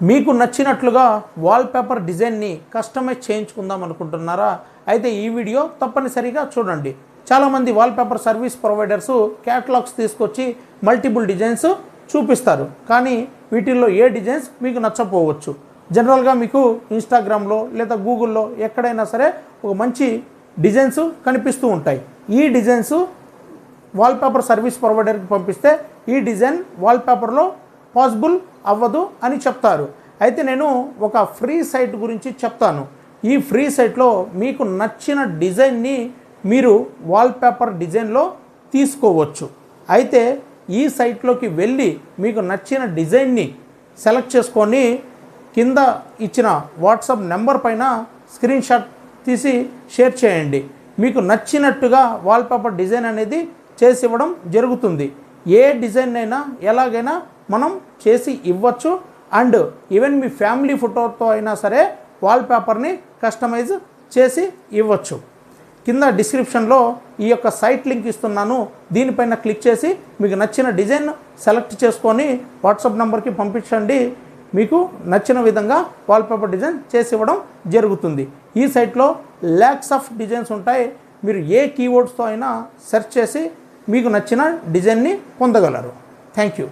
మీకు నచ్చినట్లుగా వాల్పేపర్ డిజైన్ని కస్టమైజ్ చేయించుకుందాం అనుకుంటున్నారా? అయితే ఈ వీడియో తప్పనిసరిగా చూడండి. చాలామంది వాల్పేపర్ సర్వీస్ ప్రొవైడర్స్ క్యాటలాగ్స్ తీసుకొచ్చి మల్టిపుల్ డిజైన్స్ చూపిస్తారు, కానీ వీటిల్లో ఏ డిజైన్స్ మీకు నచ్చపోవచ్చు. జనరల్గా మీకు ఇన్స్టాగ్రామ్లో లేదా గూగుల్లో ఎక్కడైనా సరే ఒక మంచి డిజైన్స్ కనిపిస్తూ ఉంటాయి. ఈ డిజైన్స్ వాల్పేపర్ సర్వీస్ ప్రొవైడర్కి పంపిస్తే ఈ డిజైన్ వాల్పేపర్లో పాసిబుల్ అవ్వదు అని చెప్తారు. అయితే నేను ఒక ఫ్రీ సైట్ గురించి చెప్తాను. ఈ ఫ్రీ సైట్లో మీకు నచ్చిన డిజైన్ని మీరు వాల్పేపర్ డిజైన్లో తీసుకోవచ్చు. అయితే ఈ సైట్లోకి వెళ్ళి మీకు నచ్చిన డిజైన్ని సెలెక్ట్ చేసుకొని కింద ఇచ్చిన వాట్సాప్ నెంబర్ పైన స్క్రీన్ షాట్ తీసి షేర్ చేయండి. మీకు నచ్చినట్టుగా వాల్పేపర్ డిజైన్ అనేది చేసి ఇవ్వడం జరుగుతుంది. ఏ డిజైన్ అయినా ఎలాగైనా మనం చేసి ఇవ్వచ్చు. అండ్ ఈవెన్ మీ ఫ్యామిలీ ఫోటోతో అయినా సరే వాల్పేపర్ని కస్టమైజ్ చేసి ఇవ్వచ్చు. కింద డిస్క్రిప్షన్లో ఈ యొక్క సైట్ లింక్ ఇస్తున్నాను. దీనిపైన క్లిక్ చేసి మీకు నచ్చిన డిజైన్ సెలెక్ట్ చేసుకొని వాట్సాప్ నెంబర్కి పంపించండి. మీకు నచ్చిన విధంగా వాల్పేపర్ డిజైన్ చేసి ఇవ్వడం జరుగుతుంది. ఈ సైట్లో ల్యాక్స్ ఆఫ్ డిజైన్స్ ఉంటాయి. మీరు ఏ కీవర్డ్స్తో అయినా సెర్చ్ చేసి మీకు నచ్చిన డిజైన్ని పొందగలరు. Thank you.